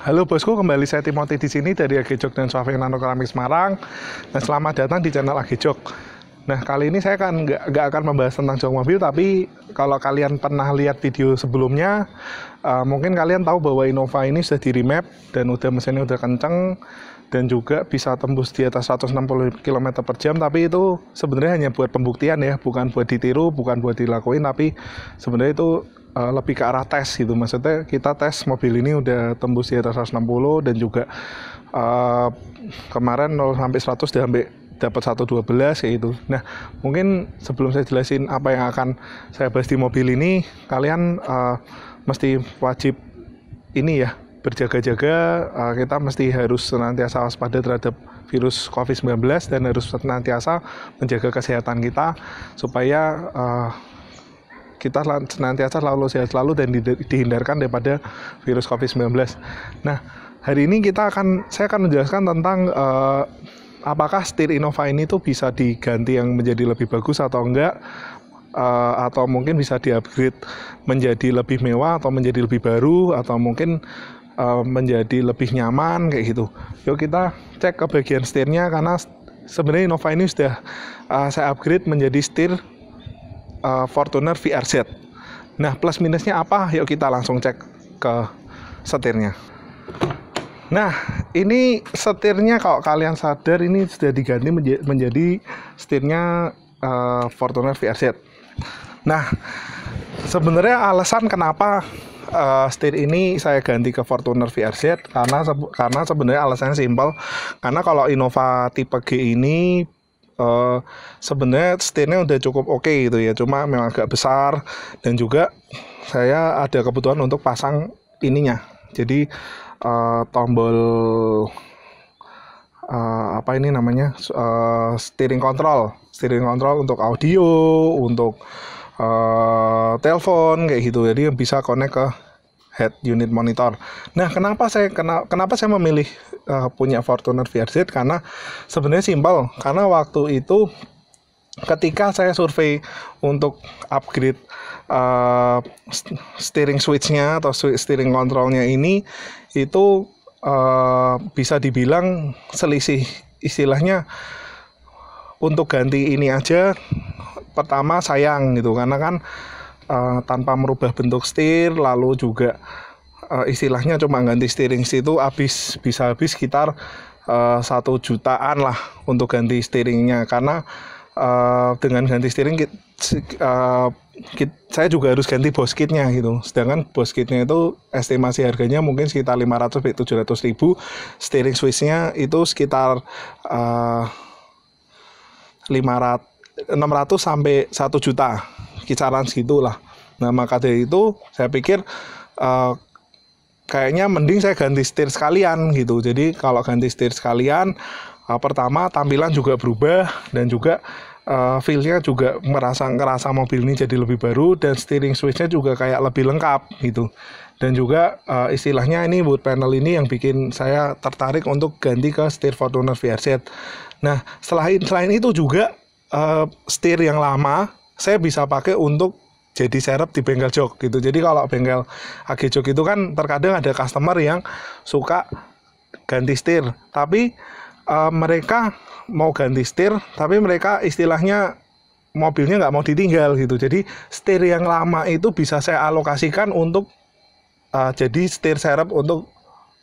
Halo bosku, kembali saya Timothy di sini dari Agejok dan Suaving Nano Keramik Semarang. Nah, selamat datang di channel Agejok. Nah, kali ini saya nggak akan membahas tentang jok mobil, tapi kalau kalian pernah lihat video sebelumnya, mungkin kalian tahu bahwa Innova ini sudah di remap dan mesinnya udah kenceng dan juga bisa tembus di atas 160 km per jam. Tapi itu sebenarnya hanya buat pembuktian ya, bukan buat ditiru, bukan buat dilakuin, tapi sebenarnya itu lebih ke arah tes gitu. Maksudnya kita tes mobil ini udah tembus di atas 160 dan juga kemarin 0 sampai 100 udah sampai dapat 112 kayak gitu. Nah, mungkin sebelum saya jelasin apa yang akan saya bahas di mobil ini, kalian mesti wajib ini ya, berjaga-jaga. Kita mesti harus senantiasa waspada terhadap virus COVID-19 dan harus senantiasa menjaga kesehatan kita supaya kita senantiasa selalu sehat selalu dan dihindarkan daripada virus COVID-19. Nah, hari ini saya akan menjelaskan tentang apakah setir Innova ini tuh bisa diganti yang menjadi lebih bagus atau enggak, atau mungkin bisa di-upgrade menjadi lebih mewah atau menjadi lebih baru, atau mungkin menjadi lebih nyaman kayak gitu. Yuk kita cek ke bagian setirnya, karena sebenarnya Innova ini sudah saya upgrade menjadi setir Fortuner VRZ. Nah, plus minusnya apa? Yuk kita langsung cek ke setirnya. Nah, ini setirnya kalau kalian sadar ini sudah diganti menjadi setirnya Fortuner VRZ. Nah, sebenarnya alasan kenapa setir ini saya ganti ke Fortuner VRZ karena sebenarnya alasannya simpel. Karena kalau Innova tipe G ini sebenarnya setirnya udah cukup oke gitu ya, cuma memang agak besar dan juga saya ada kebutuhan untuk pasang ininya. Jadi tombol apa ini namanya, steering control untuk audio, untuk telepon kayak gitu. Jadi bisa connect ke head unit monitor. Nah, kenapa saya memilih punya Fortuner VRZ? Karena sebenarnya simpel. Karena waktu itu ketika saya survei untuk upgrade steering switch-nya atau steering control-nya ini, itu bisa dibilang selisih, istilahnya untuk ganti ini aja pertama sayang gitu, karena kan tanpa merubah bentuk setir, lalu juga istilahnya cuma ganti steering itu bisa habis sekitar 1 jutaan lah untuk ganti steeringnya. Karena dengan ganti steering saya juga harus ganti boskitnya gitu. Sedangkan boskitnya itu estimasi harganya mungkin sekitar 500-700 ribu. Steering switch-nya itu sekitar 600 sampai 1 juta, kisaran segitulah. Nah, maka dari itu saya pikir kayaknya mending saya ganti setir sekalian gitu. Jadi kalau ganti setir sekalian, pertama tampilan juga berubah dan juga feel-nya juga ngerasa mobil ini jadi lebih baru, dan steering switch-nya juga kayak lebih lengkap gitu. Dan juga istilahnya ini wood panel ini yang bikin saya tertarik untuk ganti ke setir Fortuner VRZ. Nah, selain itu juga setir yang lama saya bisa pakai untuk jadi serep di bengkel jok gitu. Jadi kalau bengkel Agejok itu kan terkadang ada customer yang suka ganti setir, tapi mereka mau ganti setir, tapi mereka istilahnya mobilnya nggak mau ditinggal gitu. Jadi setir yang lama itu bisa saya alokasikan untuk jadi setir serep untuk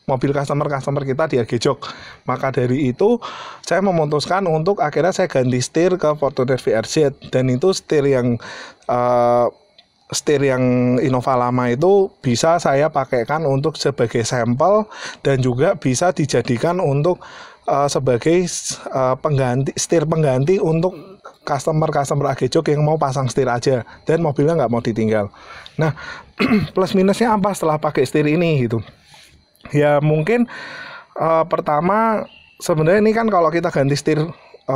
mobil customer kita di Agejok. Maka dari itu saya memutuskan untuk akhirnya saya ganti setir ke Fortuner VRZ, dan itu setir yang Innova lama itu bisa saya pakaikan untuk sebagai sampel dan juga bisa dijadikan untuk sebagai setir pengganti untuk customer Agejok yang mau pasang setir aja dan mobilnya nggak mau ditinggal. Nah, plus minusnya apa setelah pakai setir ini gitu? Ya mungkin pertama sebenarnya ini kan kalau kita ganti setir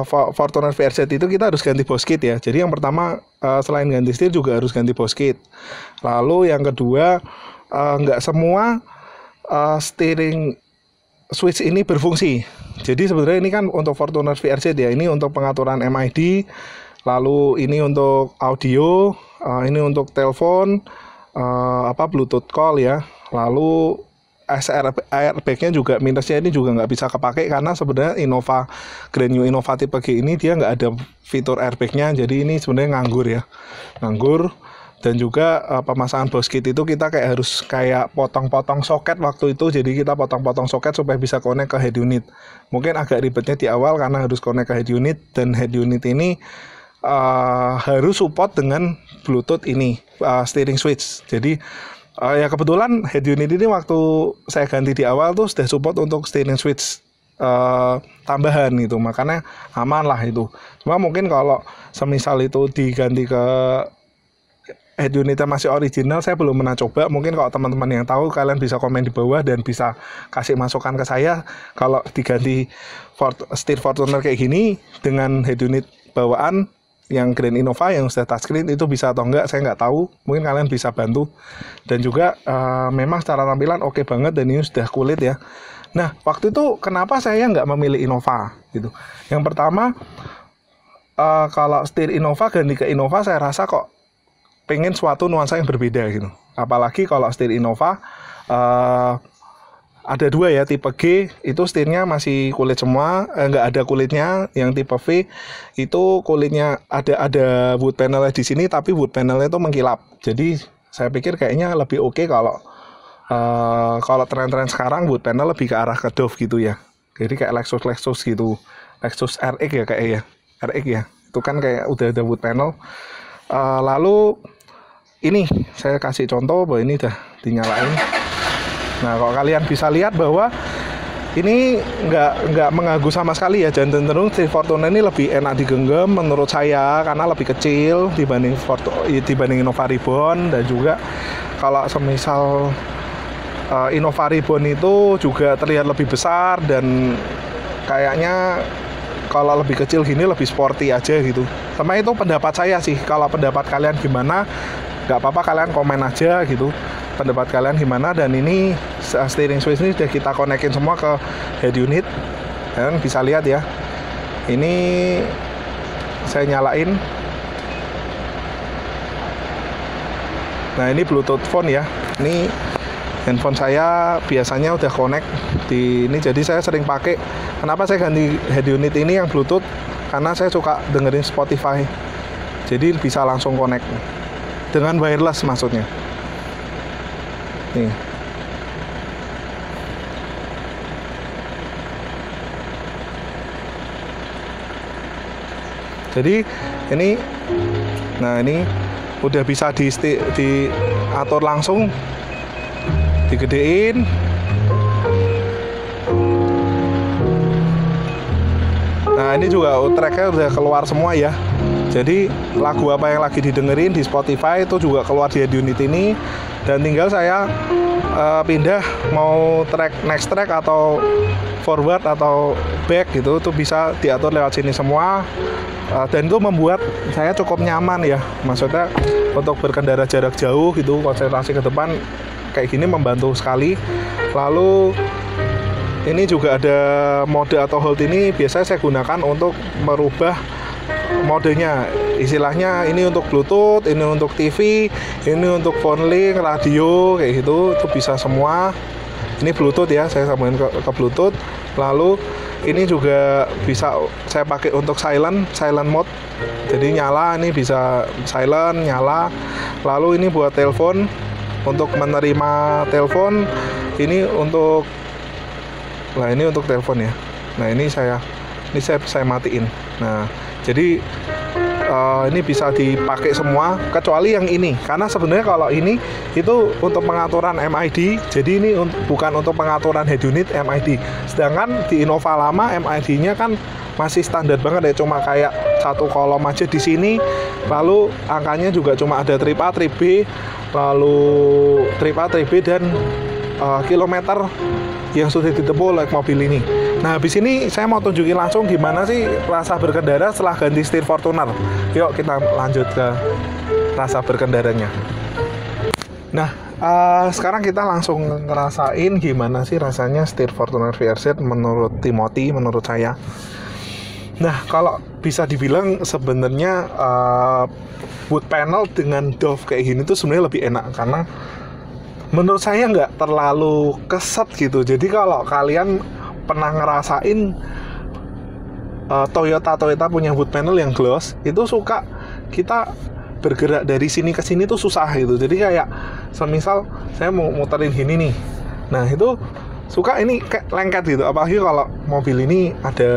Fortuner VRZ itu kita harus ganti boskit ya. Jadi yang pertama selain ganti setir juga harus ganti boskit. Lalu yang kedua nggak semua steering switch ini berfungsi. Jadi sebenarnya ini kan untuk Fortuner VRZ ya, ini untuk pengaturan MID, lalu ini untuk audio, ini untuk telepon, Bluetooth call ya. Lalu airbagnya juga minusnya ini juga nggak bisa kepake karena sebenarnya Grand New Innova tipe G ini dia nggak ada fitur airbagnya, jadi ini sebenarnya nganggur. Dan juga pemasangan BOS kit itu kita harus potong-potong soket waktu itu, jadi kita potong-potong soket supaya bisa connect ke head unit. Mungkin agak ribetnya di awal karena harus connect ke head unit, dan head unit ini harus support dengan Bluetooth ini, steering switch. Jadi ya kebetulan head unit ini waktu saya ganti di awal tuh sudah support untuk steering switch tambahan gitu, makanya aman lah itu. Cuma mungkin kalau semisal itu diganti ke head unitnya masih original, saya belum pernah coba. Mungkin kalau teman-teman yang tahu, kalian bisa komen di bawah dan bisa kasih masukan ke saya. Kalau diganti setir Fortuner kayak gini dengan head unit bawaan yang Grand Innova yang sudah touchscreen, itu bisa atau enggak saya nggak tahu. Mungkin kalian bisa bantu. Dan juga memang secara tampilan oke banget, dan ini sudah kulit ya. Nah, waktu itu kenapa saya nggak memilih Innova gitu? Yang pertama, kalau setir Innova ganti ke Innova, saya rasa kok pengen suatu nuansa yang berbeda gitu. Apalagi kalau setir Innova ada dua ya, tipe G itu setirnya masih kulit semua, nggak ada kulitnya. Yang tipe V itu kulitnya ada wood panelnya di sini, tapi wood panelnya itu mengkilap. Jadi saya pikir kayaknya lebih oke kalau tren-tren sekarang wood panel lebih ke arah ke Dove gitu ya. Jadi kayak Lexus gitu, Lexus RX ya kayaknya ya, RX ya. Itu kan kayak udah ada wood panel. Lalu ini saya kasih contoh bahwa ini udah dinyalain. Nah, kalau kalian bisa lihat bahwa ini nggak mengganggu sama sekali ya, dan cenderung setir Fortuner ini lebih enak digenggam menurut saya karena lebih kecil dibanding Innova Reborn. Dan juga kalau semisal Innova Reborn itu juga terlihat lebih besar, dan kayaknya kalau lebih kecil gini lebih sporty aja gitu. Sama itu pendapat saya sih. Kalau pendapat kalian gimana, nggak apa-apa, kalian komen aja gitu pendapat kalian gimana. Dan ini steering switch ini sudah kita konekin semua ke head unit, kalian bisa lihat ya. Ini saya nyalain. Nah, ini Bluetooth phone ya. Ini handphone saya biasanya udah connect di ini, jadi saya sering pakai. Kenapa saya ganti head unit ini yang Bluetooth? Karena saya suka dengerin Spotify, jadi bisa langsung connect dengan wireless maksudnya. Nih. Jadi ini, nah ini udah bisa diatur langsung, digedein. Nah, ini juga tracknya udah keluar semua ya. Jadi lagu apa yang lagi didengerin di Spotify itu juga keluar di head unit ini. Dan tinggal saya pindah mau next track atau forward atau back gitu, itu bisa diatur lewat sini semua. Dan itu membuat saya cukup nyaman ya. Maksudnya untuk berkendara jarak jauh gitu, konsentrasi ke depan kayak gini membantu sekali. Lalu ini juga ada mode atau hold, ini biasanya saya gunakan untuk merubah modenya. Istilahnya ini untuk Bluetooth, ini untuk TV, ini untuk phone link, radio kayak gitu, itu bisa semua. Ini Bluetooth ya, saya sambungin ke Bluetooth. Lalu ini juga bisa saya pakai untuk silent mode. Jadi nyala, ini bisa silent, nyala. Lalu ini buat telepon, untuk menerima telepon. Ini untuk telepon ya. Nah, ini saya matiin. Nah, jadi ini bisa dipakai semua kecuali yang ini, karena sebenarnya kalau ini itu untuk pengaturan MID, jadi ini bukan untuk pengaturan head unit MID. Sedangkan di Innova lama MID-nya kan masih standar banget ya, cuma kayak satu kolom aja di sini. Lalu angkanya juga cuma ada trip A, trip B, lalu trip A, trip B, dan kilometer yang sudah ditempuh oleh mobil ini. Nah, habis ini saya mau tunjukin langsung gimana sih rasa berkendara setelah ganti setir Fortuner. Yuk kita lanjut ke rasa berkendaranya. Nah, sekarang kita langsung ngerasain gimana sih rasanya setir Fortuner VRZ menurut Timothy, menurut saya. Nah, kalau bisa dibilang sebenarnya wood panel dengan Dove kayak gini tuh sebenarnya lebih enak, karena menurut saya nggak terlalu keset gitu. Jadi kalau kalian pernah ngerasain Toyota punya hood panel yang gloss, itu suka kita bergerak dari sini ke sini tuh susah gitu. Jadi kayak semisal saya mau muterin gini nih, nah itu suka ini kayak lengket gitu. Apalagi kalau mobil ini ada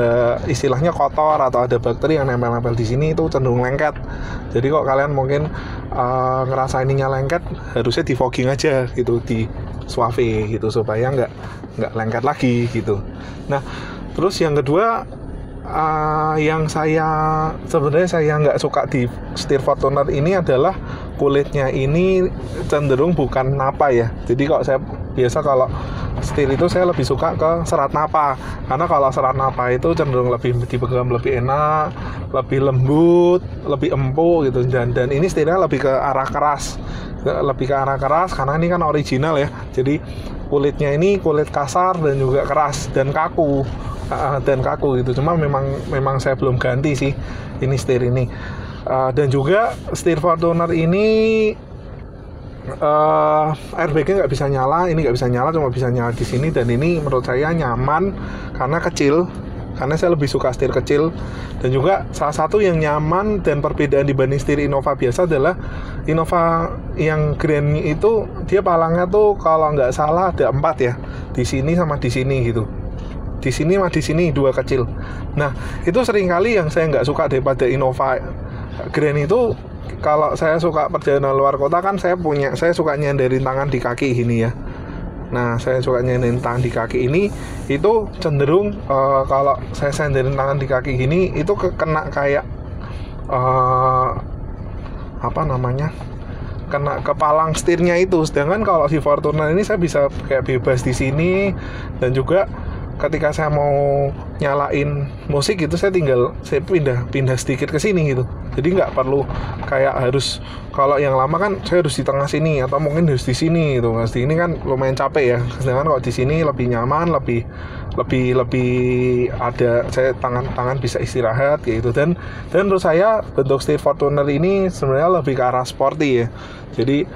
istilahnya kotor atau ada bakteri yang nempel-nempel di sini, itu cenderung lengket. Jadi kok kalian mungkin ngerasa ininya lengket, harusnya di fogging aja gitu, di suave gitu, supaya nggak lengket lagi gitu. Nah terus yang kedua, yang sebenarnya saya nggak suka di setir Fortuner ini adalah kulitnya ini cenderung bukan napa ya. Jadi kalau saya biasa kalau setir itu saya lebih suka ke serat napa, karena kalau serat napa itu cenderung lebih dipegang lebih enak, lebih lembut, lebih empuk gitu. Dan ini setirnya lebih ke arah keras, karena ini kan original ya. Jadi kulitnya ini kulit kasar dan juga keras dan kaku gitu. Cuma memang saya belum ganti sih ini setir ini. Dan juga setir Fortuner ini airbagnya nggak bisa nyala, ini nggak bisa nyala, cuma bisa nyala di sini. Dan ini menurut saya nyaman karena kecil, karena saya lebih suka setir kecil. Dan juga salah satu yang nyaman dan perbedaan dibanding setir Innova biasa adalah Innova yang Grand itu dia palangnya tuh kalau nggak salah ada 4 ya, di sini sama di sini gitu. Di sini sama di sini 2 kecil. Nah itu seringkali yang saya nggak suka daripada Innova Grand itu. Kalau saya suka perjalanan luar kota kan saya suka nyandarin tangan di kaki gini ya. Nah saya suka nyandarin tangan di kaki ini, itu cenderung kalau saya sandarin tangan di kaki gini itu kena kayak kena kepalang setirnya itu. Sedangkan kalau di Fortuner ini saya bisa kayak bebas di sini. Dan juga ketika saya mau nyalain musik gitu, saya pindah sedikit ke sini gitu. Jadi nggak perlu kayak harus, kalau yang lama kan saya harus di tengah sini atau mungkin harus di sini gitu. Di ini kan lumayan capek ya. Sedangkan kalau di sini lebih nyaman, lebih ada, saya tangan bisa istirahat kayak gitu. Dan menurut saya bentuk setir Fortuner ini sebenarnya lebih ke arah sporty ya. Jadi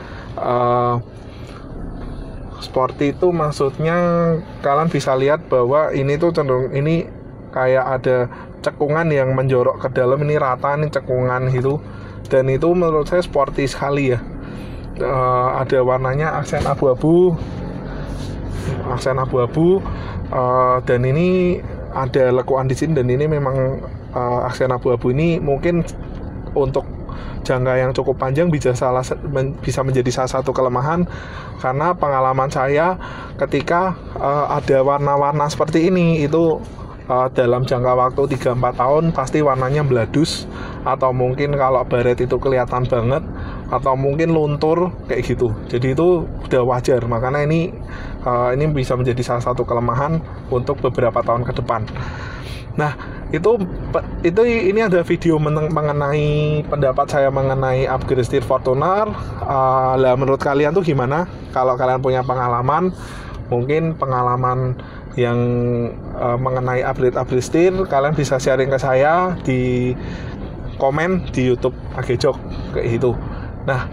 sporty itu maksudnya kalian bisa lihat bahwa ini tuh cenderung ini kayak ada cekungan yang menjorok ke dalam, ini rata nih cekungan gitu. Dan itu menurut saya sporty sekali ya. Ada warnanya aksen abu-abu, dan ini ada lekuan di sini. Dan ini memang aksen abu-abu ini mungkin untuk jangka yang cukup panjang bisa menjadi salah satu kelemahan, karena pengalaman saya ketika ada warna-warna seperti ini itu dalam jangka waktu 3-4 tahun pasti warnanya beladus, atau mungkin kalau baret itu kelihatan banget, atau mungkin luntur kayak gitu. Jadi itu udah wajar. Makanya ini bisa menjadi salah satu kelemahan untuk beberapa tahun ke depan. Nah ini ada video mengenai pendapat saya mengenai upgrade setir Fortuner. Lah menurut kalian tuh gimana? Kalau kalian punya pengalaman, mungkin pengalaman yang mengenai upgrade setir, kalian bisa sharing ke saya di komen di YouTube Agejok kayak gitu. Nah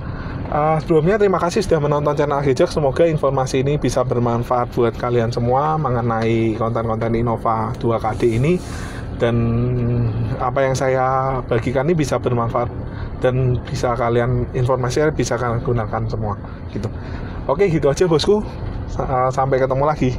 sebelumnya terima kasih sudah menonton channel Agejok. Semoga informasi ini bisa bermanfaat buat kalian semua mengenai konten-konten Innova 2KD ini. Dan apa yang saya bagikan ini bisa bermanfaat dan bisa kalian, informasinya bisa kalian gunakan semua gitu. Oke, gitu aja bosku. Sampai ketemu lagi.